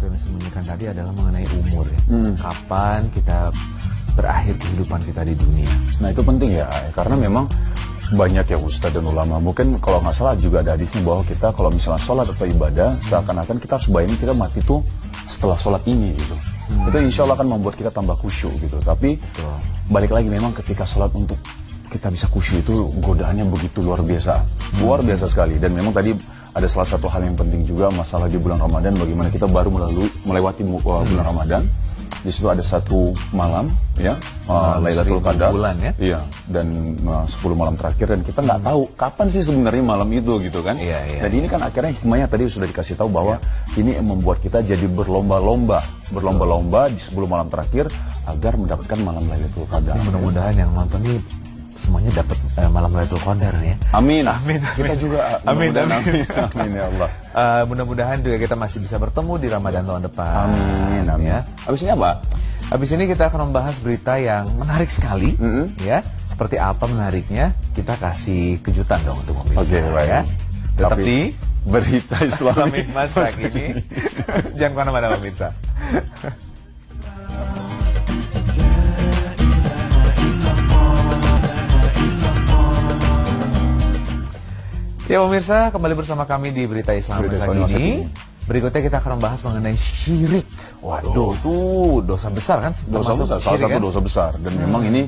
Tony sembunyikan tadi adalah mengenai umur ya. Kapan kita berakhir kehidupan kita di dunia. Nah itu penting ya, karena memang banyak ya ustadz dan ulama. Mungkin kalau nggak salah juga ada hadisnya bahwa kita kalau misalnya sholat atau ibadah, seakan-akan kita harus bayangin kita mati tuh setelah sholat ini gitu. Itu insya Allah akan membuat kita tambah khusyuk gitu. Tapi balik lagi memang ketika sholat untuk kita bisa khusyuk itu godaannya begitu luar biasa. Luar biasa sekali. Dan memang tadi ada salah satu hal yang penting juga masalah di bulan Ramadan, bagaimana kita baru melewati bulan Ramadan. Di situ ada satu malam ya, Lailatul Qadar bulan ya. Iya, dan 10 malam terakhir, dan kita nggak tahu kapan sih sebenarnya malam itu gitu kan. Iya. Dan ini kan akhirnya hikmahnya tadi sudah dikasih tahu bahwa ini membuat kita jadi berlomba-lomba di 10 malam terakhir agar mendapatkan malam Lailatul Qadar. Mudah-mudahan yang nonton ini semuanya dapat malam Lailatul Qadar ya. Amin. Amin. Kita juga amin ya Allah. Mudah-mudahan juga kita masih bisa bertemu di Ramadan tahun depan. Amin. Ya. Habis ini apa? Habis ini kita akan membahas berita yang menarik sekali, ya. Seperti apa menariknya? Kita kasih kejutan dong untuk pemirsa. Oke, baik. Ya. Tetap di berita Islami masa kini. Jangan kemana-mana pemirsa. Ya pemirsa, kembali bersama kami di Berita Islam masa kini. Berikutnya kita akan membahas mengenai syirik. Waduh, itu dosa besar kan? Dosa besar, salah satu dosa besar. Dan memang ini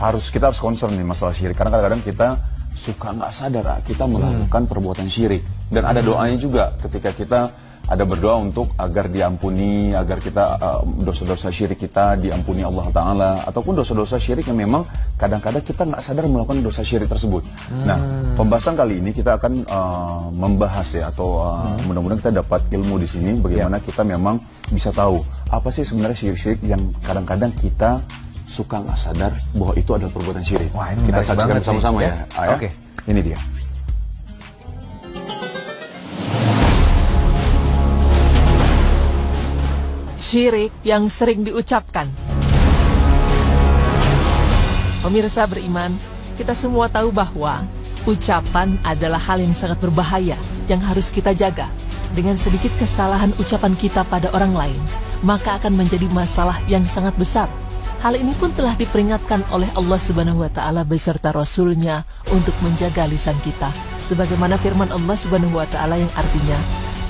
kita harus concern nih masalah syirik. Karena kadang-kadang kita suka nggak sadar kita melakukan perbuatan syirik. Dan ada doanya juga ketika kita ada berdoa untuk agar diampuni, agar kita dosa-dosa syirik kita diampuni Allah Ta'ala, ataupun dosa-dosa syirik yang memang kadang-kadang kita nggak sadar melakukan dosa syirik tersebut. Nah, pembahasan kali ini kita akan membahas ya, atau mudah-mudahan kita dapat ilmu di sini bagaimana kita memang bisa tahu apa sih sebenarnya syirik-syirik yang kadang-kadang kita suka nggak sadar bahwa itu adalah perbuatan syirik. Wah, ini kita saksikan sama-sama ya. Oke. Ini dia. Syirik yang sering diucapkan. Pemirsa beriman, kita semua tahu bahwa ucapan adalah hal yang sangat berbahaya yang harus kita jaga. Dengan sedikit kesalahan ucapan kita pada orang lain, maka akan menjadi masalah yang sangat besar. Hal ini pun telah diperingatkan oleh Allah Subhanahu wa Ta'ala beserta Rasul-Nya untuk menjaga lisan kita. Sebagaimana firman Allah Subhanahu wa Ta'ala yang artinya,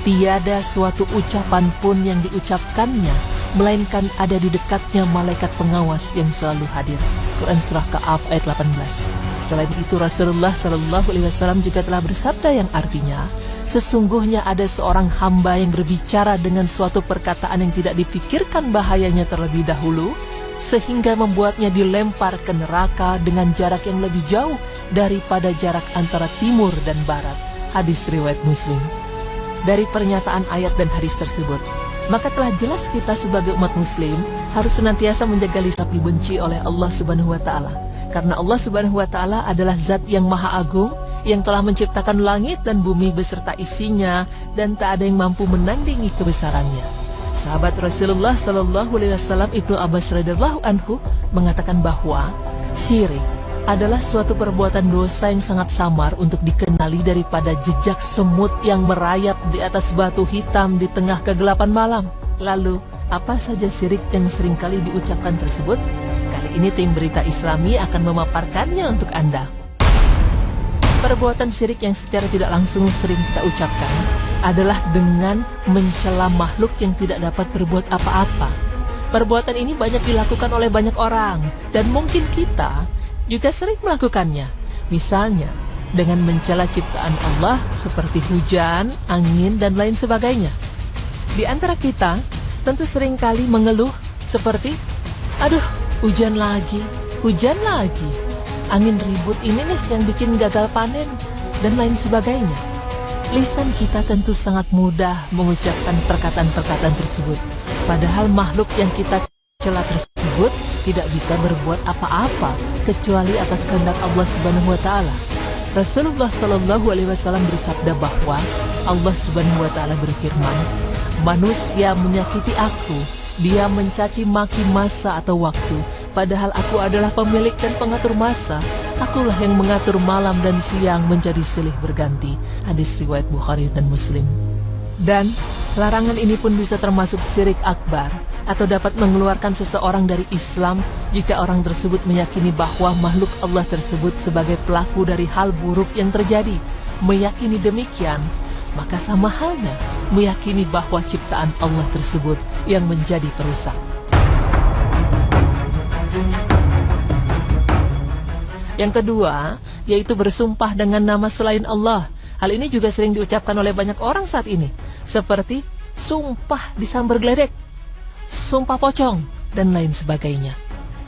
tiada suatu ucapan pun yang diucapkannya, melainkan ada di dekatnya malaikat pengawas yang selalu hadir. Quran Surah Ka'af ayat 18. Selain itu Rasulullah SAW juga telah bersabda yang artinya, sesungguhnya ada seorang hamba yang berbicara dengan suatu perkataan yang tidak dipikirkan bahayanya terlebih dahulu, sehingga membuatnya dilempar ke neraka dengan jarak yang lebih jauh daripada jarak antara timur dan barat. Hadis riwayat Muslim. Dari pernyataan ayat dan hadis tersebut, maka telah jelas kita sebagai umat muslim harus senantiasa menjaga lisan dibenci oleh Allah Subhanahu wa Ta'ala. Karena Allah Subhanahu wa Ta'ala adalah zat yang maha agung, yang telah menciptakan langit dan bumi beserta isinya, dan tak ada yang mampu menandingi kebesarannya. Sahabat Rasulullah SAW Ibnu Abbas radhiyallahu anhu mengatakan bahwa syirik adalah suatu perbuatan dosa yang sangat samar untuk dikenali daripada jejak semut yang merayap di atas batu hitam di tengah kegelapan malam. Lalu, apa saja syirik yang seringkali diucapkan tersebut? Kali ini tim Berita Islami akan memaparkannya untuk Anda. Perbuatan syirik yang secara tidak langsung sering kita ucapkan adalah dengan mencela makhluk yang tidak dapat berbuat apa-apa. Perbuatan ini banyak dilakukan oleh banyak orang, dan mungkin kita juga sering melakukannya. Misalnya, dengan mencela ciptaan Allah seperti hujan, angin, dan lain sebagainya. Di antara kita, tentu seringkali mengeluh seperti, aduh, hujan lagi, angin ribut ini nih yang bikin gagal panen, dan lain sebagainya. Lisan kita tentu sangat mudah mengucapkan perkataan-perkataan tersebut. Padahal makhluk yang kita cela tersebut tidak bisa berbuat apa-apa kecuali atas kehendak Allah Subhanahu wa Ta'ala. Rasulullah SAW bersabda bahwa Allah Subhanahu wa Ta'ala berfirman, manusia menyakiti aku, dia mencaci maki masa atau waktu, padahal aku adalah pemilik dan pengatur masa. Akulah yang mengatur malam dan siang menjadi silih berganti. Hadis riwayat Bukhari dan Muslim. Dan Larangan ini pun bisa termasuk syirik akbar atau dapat mengeluarkan seseorang dari Islam jika orang tersebut meyakini bahwa makhluk Allah tersebut sebagai pelaku dari hal buruk yang terjadi. Meyakini demikian, maka sama halnya meyakini bahwa ciptaan Allah tersebut yang menjadi perusak. Yang kedua, yaitu bersumpah dengan nama selain Allah. Hal ini juga sering diucapkan oleh banyak orang saat ini, seperti sumpah disambar geledek, sumpah pocong, dan lain sebagainya.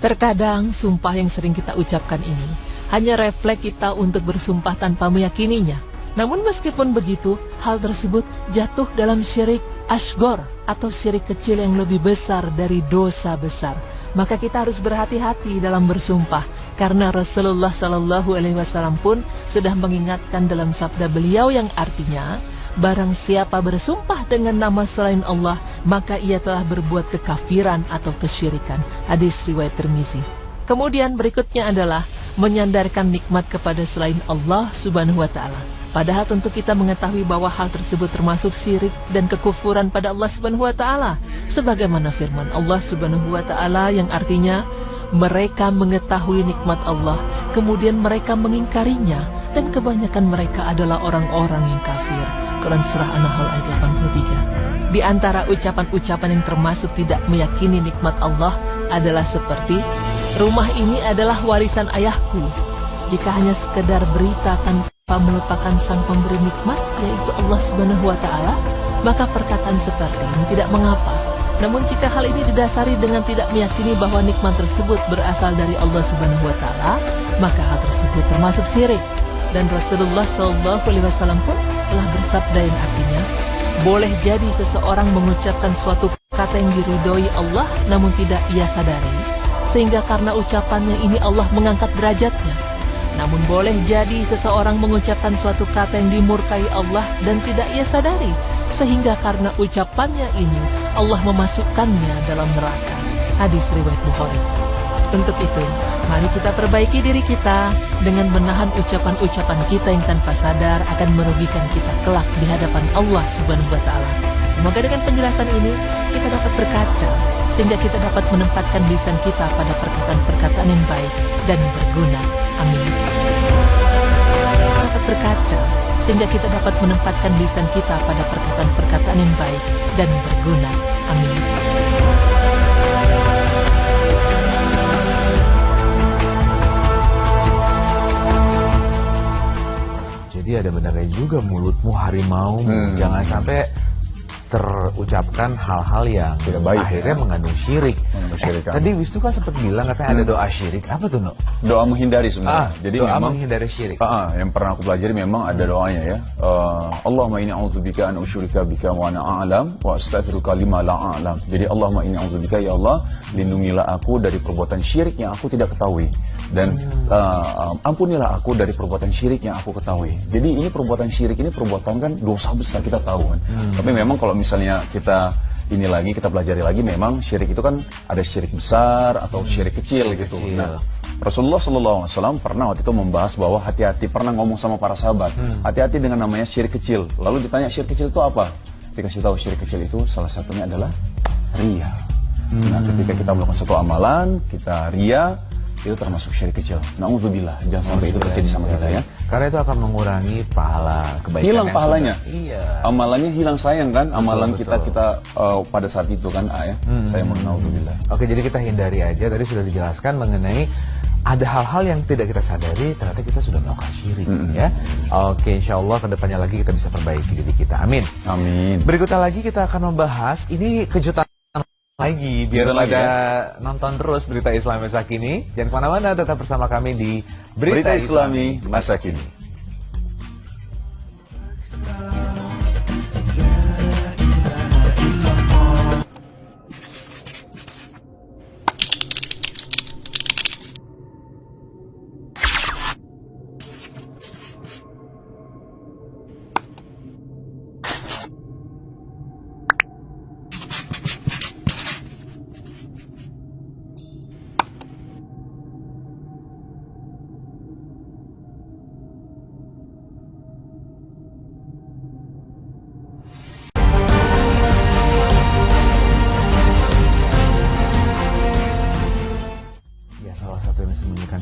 Terkadang sumpah yang sering kita ucapkan ini hanya refleks kita untuk bersumpah tanpa meyakininya. Namun meskipun begitu, hal tersebut jatuh dalam syirik asghar atau syirik kecil yang lebih besar dari dosa besar. Maka kita harus berhati-hati dalam bersumpah, karena Rasulullah SAW pun sudah mengingatkan dalam sabda beliau yang artinya, barang siapa bersumpah dengan nama selain Allah, maka ia telah berbuat kekafiran atau kesyirikan. Hadis riwayat Tirmizi. Kemudian berikutnya adalah menyandarkan nikmat kepada selain Allah Subhanahu wa taala. Padahal tentu kita mengetahui bahwa hal tersebut termasuk syirik dan kekufuran pada Allah Subhanahu wa taala, sebagaimana firman Allah Subhanahu wa taala yang artinya, mereka mengetahui nikmat Allah, kemudian mereka mengingkarinya, dan kebanyakan mereka adalah orang-orang yang kafir. Quran Surah An-Nahl ayat 83. Di antara ucapan-ucapan yang termasuk tidak meyakini nikmat Allah adalah seperti, rumah ini adalah warisan ayahku. Jika hanya sekedar berita tanpa melupakan sang pemberi nikmat, yaitu Allah Subhanahu wa taala, maka perkataan seperti ini tidak mengapa. Namun jika hal ini didasari dengan tidak meyakini bahwa nikmat tersebut berasal dari Allah Subhanahu wa taala, maka hal tersebut termasuk syirik. Dan Rasulullah SAW pun telah bersabda yang artinya, boleh jadi seseorang mengucapkan suatu kata yang diridhoi Allah namun tidak ia sadari, sehingga karena ucapannya ini Allah mengangkat derajatnya. Namun boleh jadi seseorang mengucapkan suatu kata yang dimurkai Allah dan tidak ia sadari, sehingga karena ucapannya ini Allah memasukkannya dalam neraka. Hadis riwayat Bukhari. Untuk itu, mari kita perbaiki diri kita dengan menahan ucapan-ucapan kita yang tanpa sadar akan merugikan kita kelak di hadapan Allah Subhanahu wa taala. Semoga dengan penjelasan ini kita dapat berkaca, sehingga kita dapat menempatkan lisan kita pada perkataan-perkataan yang baik dan berguna. Amin. Dapat berkaca, sehingga kita dapat menempatkan lisan kita pada perkataan-perkataan yang baik dan berguna. Amin. Jadi ada benarnya juga, mulutmu harimau, jangan sampai terucapkan hal-hal yang tidak baik, akhirnya mengandung syirik. Tadi Wisnu kan sempat bilang katanya ada doa syirik. Apa tuh, No? Doa menghindari sebenarnya. Jadi doa memang menghindari syirik. Yang pernah aku pelajari memang ada doanya ya. Allahumma inni a'udzubika an usyrika bika wa ana a'lam wa astaghfiruka lima la a'lam. Jadi Allahumma inni a'udzubika, ya Allah, lindungilah aku dari perbuatan syirik yang aku tidak ketahui, dan ampunilah aku dari perbuatan syirik yang aku ketahui. Jadi ini perbuatan syirik ini perbuatan kan dosa besar, kita tahu kan. Tapi memang kalau misalnya kita pelajari lagi, memang syirik itu kan ada syirik besar atau syirik kecil gitu. Nah, Rasulullah SAW pernah waktu itu membahas bahwa hati-hati, pernah ngomong sama para sahabat, hati-hati dengan namanya syirik kecil. Lalu ditanya syirik kecil itu apa? Dikasih tahu syirik kecil itu salah satunya adalah riya. Nah, ketika kita melakukan satu amalan, kita riya, itu termasuk syirik kecil. Na'udzubillah, jangan sampai itu terjadi sama kita ya. Karena itu akan mengurangi pahala kebaikan. Hilang pahalanya. Iya. Amalannya hilang, sayang kan? Amalan kita pada saat itu kan, ya. Saya mau na'udzubillah. Oke, jadi kita hindari aja. Tadi sudah dijelaskan mengenai ada hal-hal yang tidak kita sadari, ternyata kita sudah melakukan syirik, ya. Oke, insya Allah kedepannya lagi kita bisa perbaiki diri kita. Amin. Amin. Berikutnya lagi kita akan membahas, ini kejutan lagi, biar pada nonton terus Berita Islami Masa Kini. Jangan kemana-mana, tetap bersama kami di Berita Islami Masa Kini.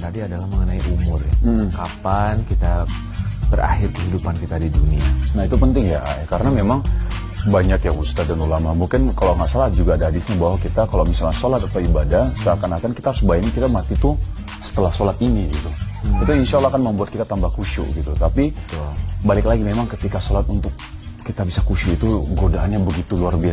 tadi adalah mengenai umur ya. Kapan kita berakhir kehidupan kita di dunia. Nah itu penting ya, karena memang banyak ya ustadz dan ulama, mungkin kalau nggak salah juga ada hadisnya bahwa kita kalau misalnya sholat atau ibadah, seakan-akan kita harus bayangin kita mati tuh setelah sholat ini gitu. Itu insya Allah akan membuat kita tambah khusyuk gitu. Tapi balik lagi memang ketika sholat untuk kita bisa khusyuk itu godaannya begitu luar biasa.